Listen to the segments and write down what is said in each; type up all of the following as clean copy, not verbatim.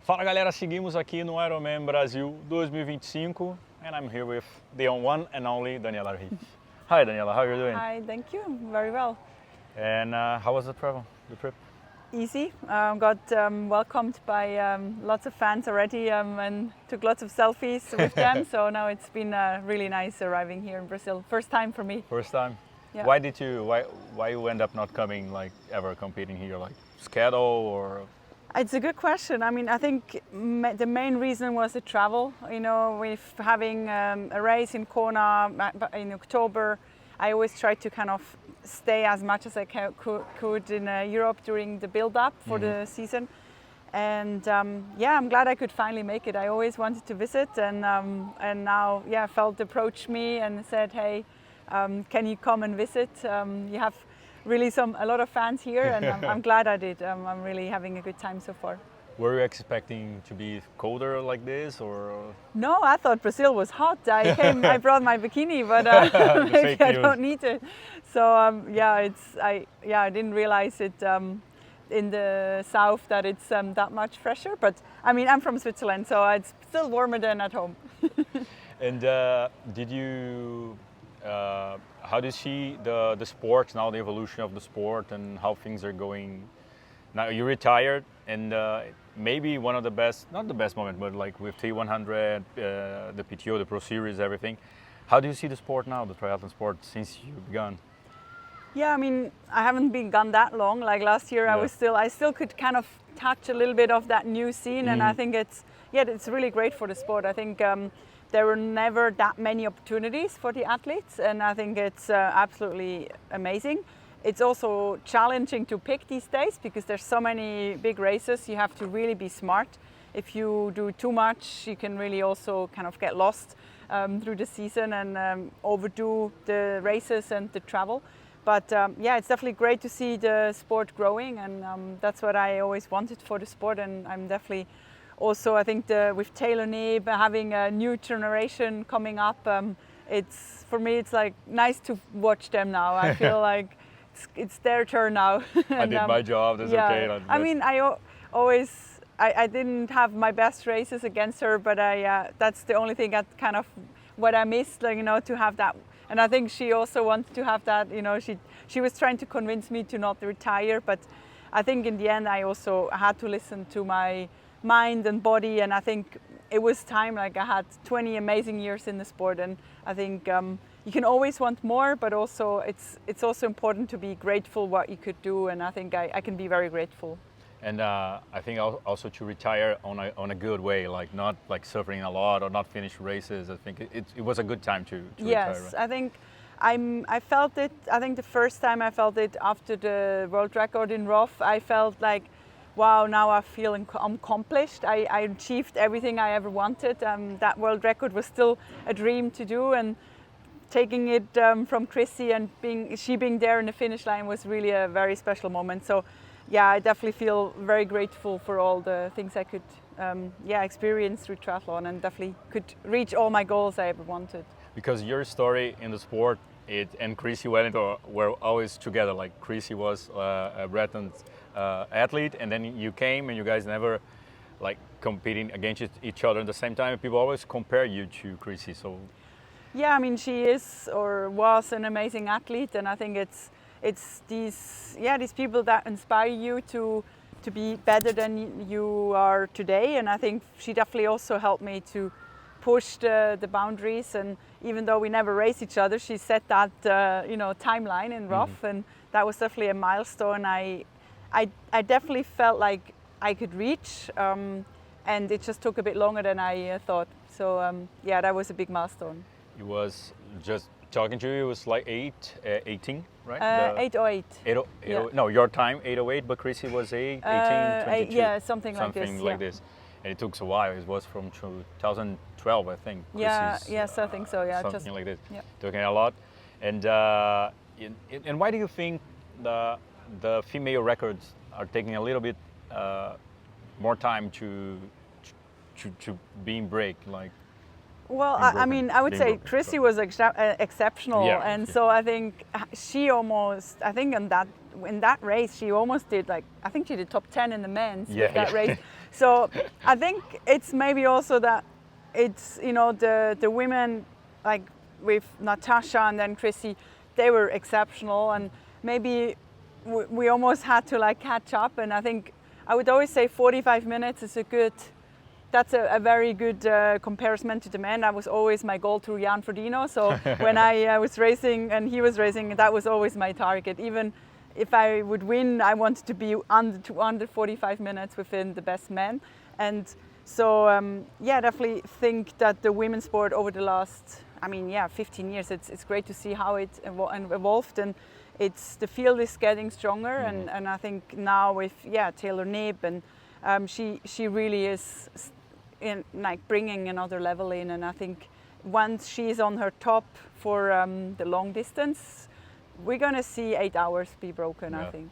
Fala galera, seguimos aqui no Ironman Brasil 2025 and I'm here with the one and only Daniela Ryf. Hi Daniela, how are you doing? Hi, thank you. Very well. And how was the trip? Easy. Got welcomed by lots of fans already and took lots of selfies with them. So now it's been really nice arriving here in Brazil. First time for me. First time? Yeah. Why you end up not coming like ever competing here, like schedule or? It's a good question. I mean, I think the main reason was the travel. You know, with having a race in Kona in October, I always try to kind of stay as much as I could in Europe during the build-up for the season. And yeah, I'm glad I could finally make it. I always wanted to visit, and now, yeah, Felt approached me and said, hey, can you come and visit? You have really a lot of fans here, and I'm glad I did. I'm really having a good time so far. Were you expecting to be colder like this, or? No, I thought Brazil was hot. I brought my bikini, but maybe I don't need it. So yeah, I didn't realize it in the south that it's that much fresher. But I mean, I'm from Switzerland, so it's still warmer than at home. And did you? How do you see the sport now, the evolution of the sport, and how things are going? Now you retired, and maybe one of the best, not the best moment, but like with T100, the PTO, the Pro Series, everything. How do you see the sport now, the triathlon sport, since you've begun? Yeah, I mean, I haven't been gone that long. Like last year, Yeah. I still could kind of touch a little bit of that new scene, and I think it's really great for the sport. I think there were never that many opportunities for the athletes, and I think it's absolutely amazing. It's also challenging to pick these days because there's so many big races. You have to really be smart. If you do too much, you can really also kind of get lost through the season and overdo the races and the travel. But yeah, it's definitely great to see the sport growing, and that's what I always wanted for the sport. And I'm definitely also, I think with Taylor Neeb having a new generation coming up, for me it's like nice to watch them now. I feel like it's their turn now. And, I did my job, that's yeah, okay. I mean, I didn't have my best races against her, but that's the only thing that kind of what I missed, like, you know, to have that. And I think she also wanted to have that, you know, she was trying to convince me to not retire, but I think in the end I also had to listen to my mind and body, and I think it was time. Like, I had 20 amazing years in the sport, and I think you can always want more, but also it's also important to be grateful what you could do, and I think I can be very grateful. And I think also to retire on a good way, like not like suffering a lot or not finish races. I think it was a good time to retire. Yes, I think I felt it. I think the first time I felt it after the world record in Roth, I felt like, wow, now I feel accomplished. I achieved everything I ever wanted. That world record was still a dream to do, and taking it from Chrissy and she being there in the finish line was really a very special moment. So yeah, I definitely feel very grateful for all the things I could experience through triathlon, and definitely could reach all my goals I ever wanted. Because your story in the sport, and Chrissy Wellington were always together. Like Chrissy was a Breton athlete, and then you came, and you guys never like competing against each other at the same time. People always compare you to Chrissy. So yeah, I mean, she is or was an amazing athlete, and I think it's these people that inspire you to be better than you are today. And I think she definitely also helped me to push the boundaries. And even though we never raced each other, she set that timeline in Roth, and that was definitely a milestone. I definitely felt like I could reach, and it just took a bit longer than I thought. So yeah, that was a big milestone. it was just talking to you. It was like 18, right? 8:08. Yeah. No, your time 8:08, but Chrissy was 18, 22. Yeah, something like this. Something like this. And it took a while. It was from 2012, I think. Yes, I think so. Yeah, something like this. Yeah. Talking a lot. And why do you think the female records are taking a little bit more time to being break? Like. Well, I mean, I would say Chrissy was exceptional, Yeah, and so I think she almost, I think on that in that race, she almost did I think she did top 10 in the men's Yeah, with that yeah. race. So I think it's maybe also that it's, the women like with Natasha and then Chrissy, they were exceptional, and maybe we almost had to catch up. And I think I would always say 45 minutes is that's a very good comparison to the men. That was always my goal through Jan Frodeno. So when I was racing and he was racing, that was always my target. Even if I would win, I wanted to be under 45 minutes within the best men. And so, definitely think that the women's sport over the last, 15 years, it's great to see how it evolved, and the field is getting stronger. Mm-hmm. And I think now with Taylor Knibb, and she really is in bringing another level in. And I think once she's on her top for the long distance, we're gonna see 8 hours be broken. Yeah. I think.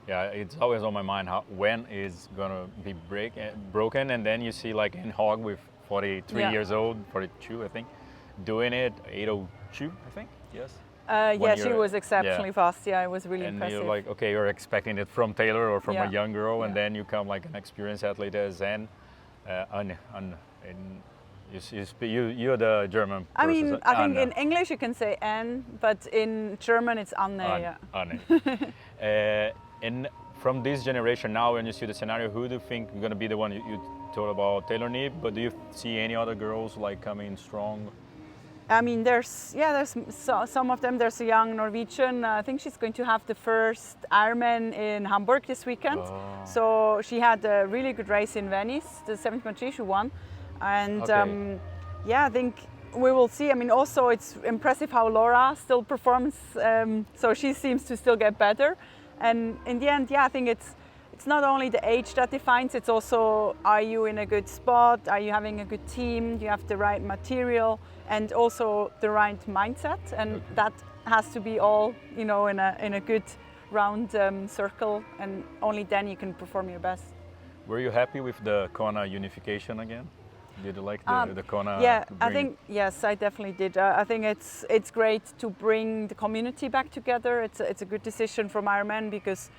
Yeah, it's always on my mind when is gonna be broken, and then you see in Hog with 43 years old, 42 I think, doing it 8:02 I think. Yes. She was exceptionally fast. Yeah, it was really and impressive. you're okay, you're expecting it from Taylor or from a young girl, and Yeah. then you come an experienced athlete as Zen, and you're the German person. I think Anne. in English you can say Anne, but in German it's Anne. Yeah. Anne. And from this generation now, when you see the scenario, who do you think is going to be the one? You told about Taylor Knibb, but do you see any other girls coming strong? There's some of them. There's a young Norwegian. I think she's going to have the first Ironman in Hamburg this weekend. Oh. So she had a really good race in Venice, the 7.3 she won, and Okay. I think we will see. Also it's impressive how Laura still performs. So she seems to still get better, and in the end, I think it's not only the age that defines. It's also, are you in a good spot? Are you having a good team? Do you have the right material? And also the right mindset, and that has to be all in a good round circle, and only then you can perform your best. Were you happy with the Kona unification again? Did you like the Kona? Yeah, I think yes, I definitely did. I think it's great to bring the community back together. It's a good decision from Ironman, because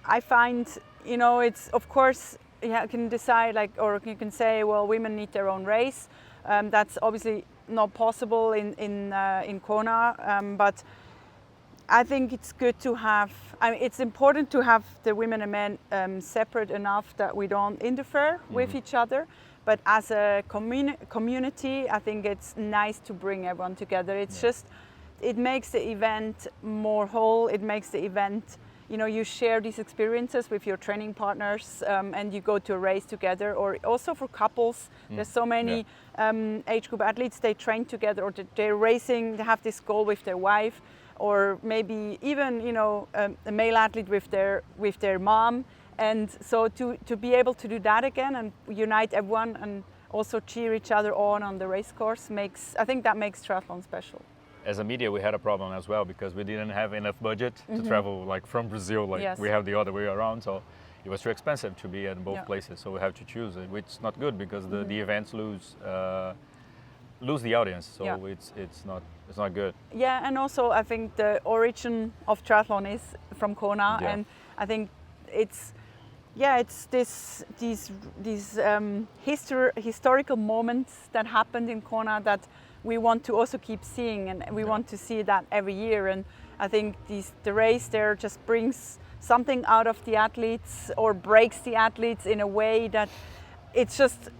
I find it's, of course, you can decide or you can say, well, women need their own race. That's obviously not possible in Kona, but I think it's good to have. It's important to have the women and men separate enough that we don't interfere with each other. But as a community, I think it's nice to bring everyone together. It's just, it makes the event more whole. It makes the event, you share these experiences with your training partners, and you go to a race together. Or also for couples, there's so many age group athletes, they train together, or they're racing, they have this goal with their wife, or maybe even a male athlete with their mom. And so to be able to do that again and unite everyone and also cheer each other on the race course I think that makes triathlon special. As a media, we had a problem as well, because we didn't have enough budget to travel from Brazil. Yes. We have the other way around, so it was too expensive to be at both Yeah. places. So we have to choose, which is not good, because the events lose the audience. So it's not good. Yeah, and also I think the origin of triathlon is from Kona, and I think it's these historical moments that happened in Kona that we want to also keep seeing, and we want to see that every year. And I think the race there just brings something out of the athletes, or breaks the athletes in a way that it's just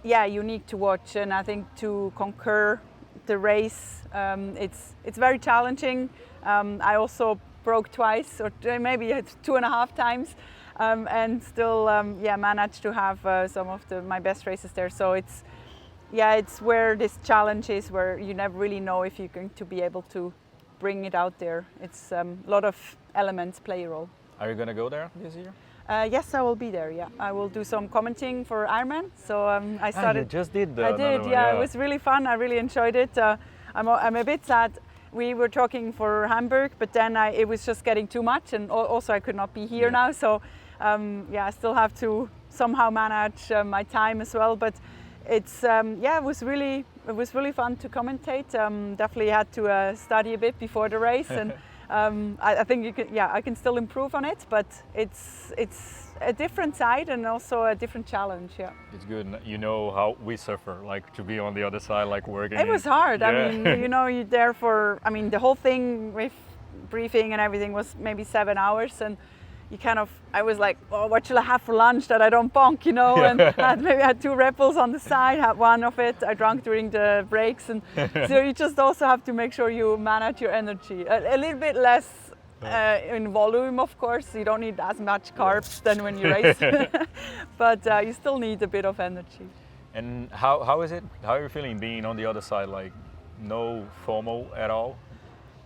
unique to watch. And I think to conquer the race, it's very challenging. I also broke twice, or maybe 2.5 times. And still managed to have some of my best races there. So it's where this challenge is, where you never really know if you're going to be able to bring it out there. It's a lot of elements play a role. Are you going to go there this year? Yes, I will be there. Yeah, I will do some commenting for Ironman. So I started. You just did. I did. Yeah, it was really fun. I really enjoyed it. I'm a bit sad. We were talking for Hamburg, but then it was just getting too much, and also I could not be here now. So I still have to somehow manage my time as well. But it's it was really fun to commentate. Definitely had to study a bit before the race, and I think you can, I can still improve on it, but it's a different side and also a different challenge. Yeah, it's good. You know how we suffer, like to be on the other side, like working. It was hard. Yeah. I mean, you're there for. I mean, the whole thing with briefing and everything was maybe 7 hours, and you kind of. I was like, oh, what should I have for lunch that I don't bonk, And I had 2 Red Bulls on the side. Had one of it. I drank during the breaks, and so you just also have to make sure you manage your energy a little bit less. In volume, of course, you don't need as much carbs than when you race, but you still need a bit of energy. And how is it? How are you feeling being on the other side? Like no FOMO at all?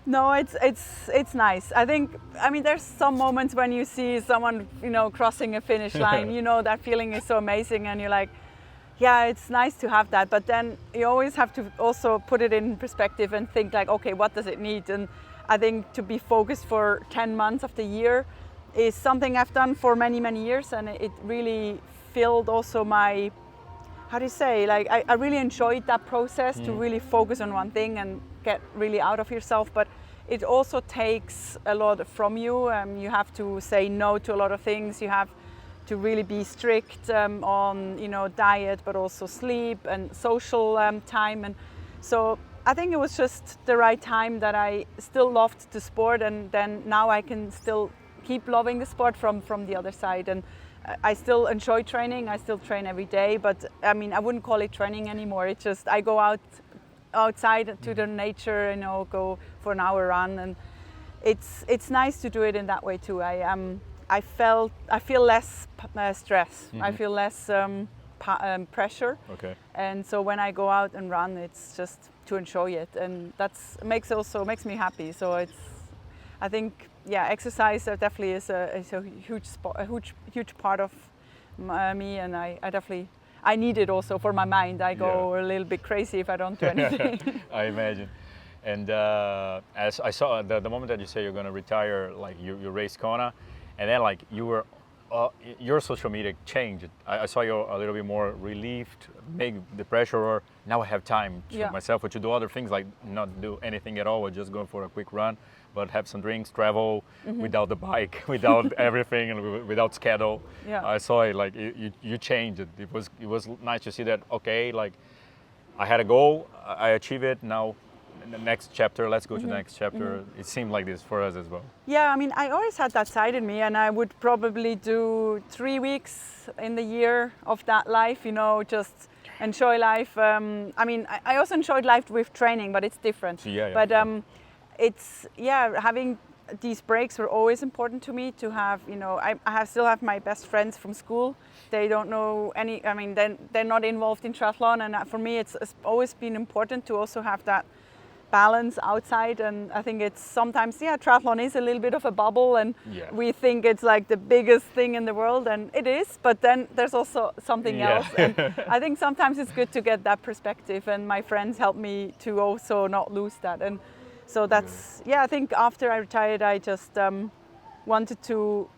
No, it's nice. I mean, there's some moments when you see someone, crossing a finish line, that feeling is so amazing, and you're like, yeah, it's nice to have that. But then you always have to also put it in perspective and think like, okay, what does it need? And I think to be focused for 10 months of the year is something I've done for many, many years, and it really filled also my, how do you say, like I really enjoyed that process to really focus on one thing and get really out of yourself. But it also takes a lot from you. You have to say no to a lot of things. You have to really be strict on, diet, but also sleep and social time. And so I think it was just the right time that I still loved the sport, and then now I can still keep loving the sport from the other side. And I still enjoy training. I still train every day, but I mean, I wouldn't call it training anymore. It's just I go outside to the nature, go for an hour run, and it's nice to do it in that way too. I feel less stress. I feel less pressure. Okay. And so when I go out and run, it's just to enjoy it, and that's makes me happy. So I think exercise definitely is a huge part of me, and I definitely need it also for my mind. I go a little bit crazy if I don't do anything. I imagine. And as I saw the moment that you say you're going to retire, like you raced Kona, and then like you were. Your social media changed. I saw you a little bit more relieved, maybe the pressure, or now I have time to myself, or to do other things like not do anything at all, or just go for a quick run, but have some drinks, travel without the bike, without everything, and without schedule. Yeah. I saw it like you changed it. It was nice to see that. Okay, like I had a goal, I achieved it. Now the next chapter, let's go to the next chapter. It seemed like this for us as well. Yeah, I mean, I always had that side in me, and I would probably do 3 weeks in the year of that life, just enjoy life. I mean, I also enjoyed life with training, but it's different. Yeah. But it's, having these breaks were always important to me to have, I still have my best friends from school. They don't know they're not involved in triathlon, and for me it's always been important to also have that balance outside. And I think it's sometimes triathlon is a little bit of a bubble, and we think it's like the biggest thing in the world, and it is, but then there's also something else. And I think sometimes it's good to get that perspective, and my friends help me to also not lose that. And so that's I think after I retired I just wanted to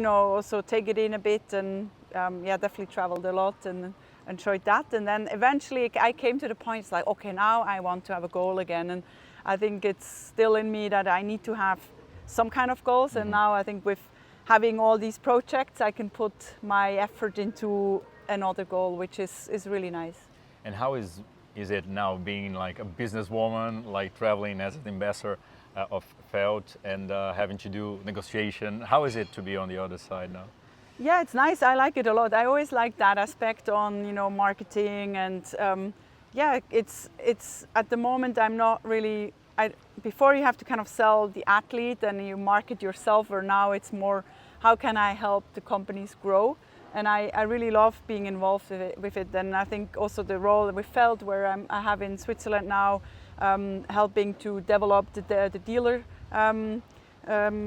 also take it in a bit, and definitely traveled a lot and enjoyed that. And then eventually I came to the point, it's like, okay, now I want to have a goal again. And I think it's still in me that I need to have some kind of goals. And now I think with having all these projects, I can put my effort into another goal, which is really nice. And how is it now being like a businesswoman, like traveling as an ambassador of Felt, and having to do negotiation? How is it to be on the other side now? Yeah, it's nice. I like it a lot. I always like that aspect on, marketing, and it's at the moment I'm not really. Before you have to kind of sell the athlete and you market yourself, or now it's more how can I help the companies grow, and I really love being involved with it. And I think also the role that we felt where I have in Switzerland now, helping to develop the dealer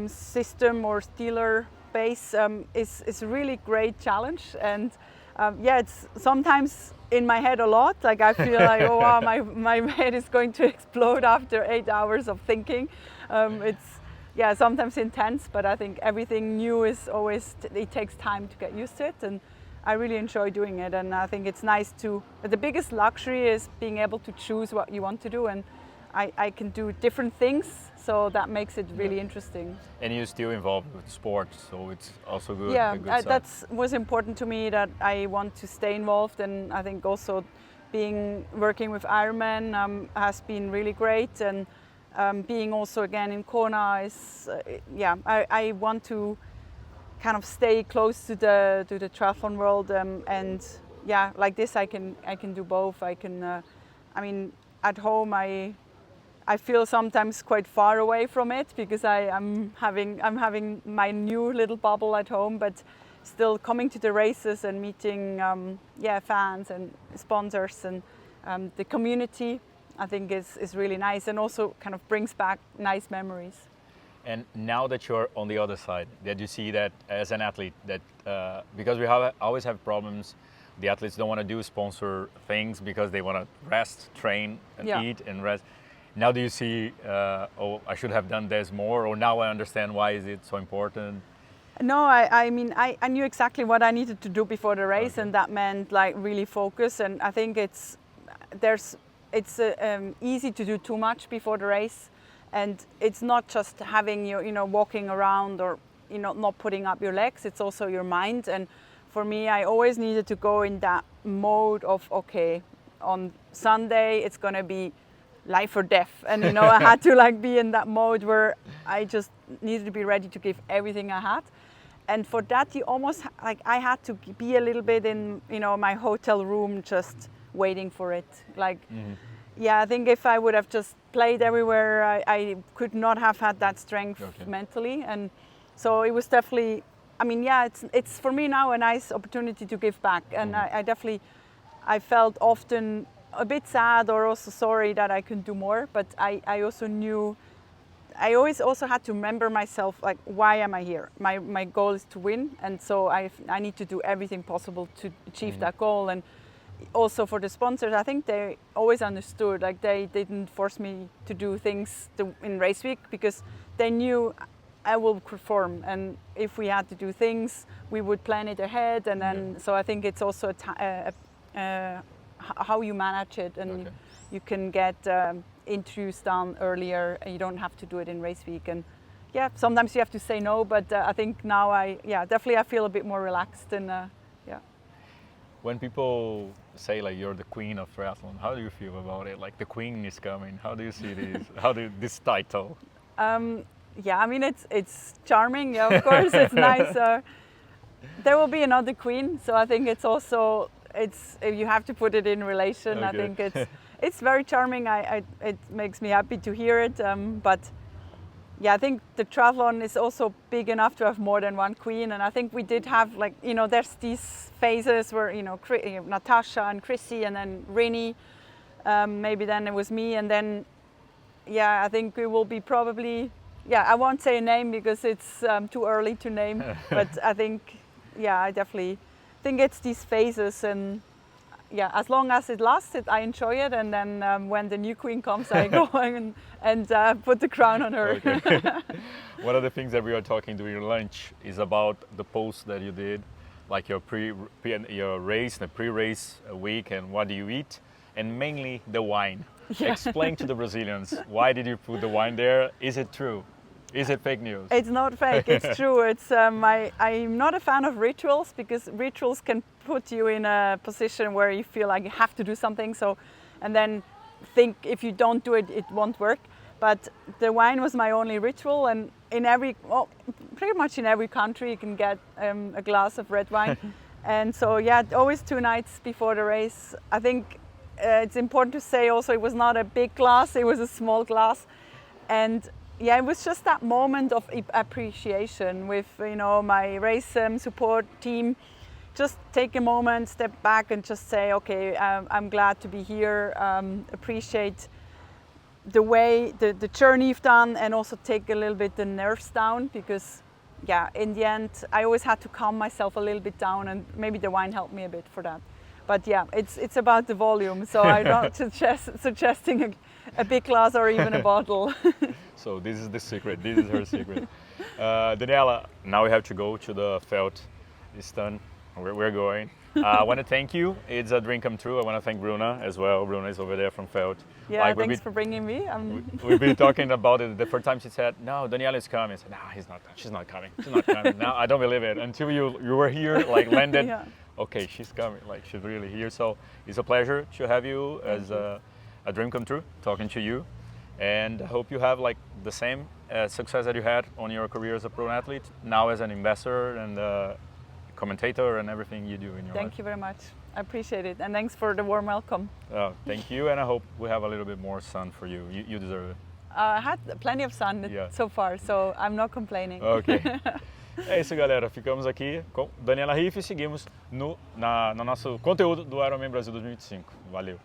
system or dealer base is a really great challenge. And it's sometimes in my head a lot. Like I feel like, oh wow, my head is going to explode after 8 hours of thinking. It's sometimes intense, but I think everything new is always, it takes time to get used to it, and I really enjoy doing it. And I think it's nice the biggest luxury is being able to choose what you want to do. And I can do different things, so that makes it really interesting. And you're still involved with sports, so it's also good. Yeah, a good side. that was important to me, that I want to stay involved, and I think also working with Ironman has been really great, and being also again in Kona is I want to kind of stay close to the triathlon world, and like this I can do both. I can I mean, at home I feel sometimes quite far away from it, because I'm having my new little bubble at home, but still coming to the races and meeting fans and sponsors and the community, I think is really nice, and also kind of brings back nice memories. And now that you're on the other side, that you see that as an athlete, that because we always have problems, the athletes don't want to do sponsor things because they want to rest, train, and eat and rest. Now do you see, I should have done this more, or now I understand why is it so important? No, I mean, I knew exactly what I needed to do before the race, and that meant like really focus. And I think it's easy to do too much before the race, and it's not just having walking around or not putting up your legs. It's also your mind. And for me, I always needed to go in that mode of, okay, on Sunday it's going to be life or death, and I had to like be in that mode where I just needed to be ready to give everything I had. And for that, you almost like I had to be a little bit in my hotel room, just waiting for it. Like, I think if I would have just played everywhere, I could not have had that strength mentally. And so it was definitely, I mean, it's for me now a nice opportunity to give back. And I felt often a bit sad or also sorry that I couldn't do more, but I also knew, I always also had to remember myself, like, why am I here? My goal is to win, and so I need to do everything possible to achieve that goal. And also for the sponsors, I think they always understood, like they didn't force me to do things in race week, because they knew I will perform, and if we had to do things, we would plan it ahead. And then so I think it's also how you manage it, and you can get interviews done earlier, and you don't have to do it in race week. And sometimes you have to say no, but I think now I feel a bit more relaxed. And When people say like you're the queen of triathlon, how do you feel about it? Like the queen is coming. How do you see this? This title? I mean, it's charming. Yeah, of course, it's nice. There will be another queen, so I think it's also you have to put it in relation. I think it's very charming. It makes me happy to hear it. But I think the triathlon is also big enough to have more than one queen. And I think we did have there's these phases where Natasha and Chrissy, and then Rini. Maybe then it was me, and then I think we will be probably. I won't say a name because it's too early to name. But I think I definitely think it's these phases, and as long as it lasts, I enjoy it, and then when the new queen comes, I go and put the crown on her. Okay. One of the things that we were talking during lunch is about the post that you did, like your race, the pre-race week, and what do you eat, and mainly the wine. Explain to the Brazilians, why did you put the wine there? Is it true? Is it fake news? It's not fake, it's true. It's I'm not a fan of rituals, because rituals can put you in a position where you feel like you have to do something, and then think if you don't do it, it won't work. But the wine was my only ritual, and pretty much in every country you can get a glass of red wine. And so always 2 nights before the race. I think it's important to say also it was not a big glass, it was a small glass. And it was just that moment of appreciation with my race support team. Just take a moment, step back, and just say, okay, I'm glad to be here. Appreciate the way the journey you've done, and also take a little bit the nerves down, because in the end I always had to calm myself a little bit down, and maybe the wine helped me a bit for that. But it's about the volume, so I'm not suggesting a big glass or even a bottle. So this is the secret. This is her secret. Daniela, now we have to go to the felt. It's done. we're going. I want to thank you. It's a dream come true. I want to thank Bruna as well. Bruna is over there from Feld. Yeah, thanks for bringing me. We've been talking about it. The first time she said, "No, Daniela is coming." I said, "No, he's not. She's not coming. She's not coming." Now I don't believe it until you were here, like landed. Yeah. Okay, she's coming. Like she's really here. So it's a pleasure to have you as a dream come true. Talking to you, and I hope you have like the same success that you had on your career as a pro athlete. Now as an investor and commentator and everything you do in your life. Thank you very much. I appreciate it, and thanks for the warm welcome. Thank you, and I hope we have a little bit more sun for you. You deserve it. I had plenty of sun so far, so I'm not complaining. Ok. É isso, galera. Ficamos aqui com Daniela Ryf e seguimos no nosso conteúdo do Ironman Brasil 2025. Valeu!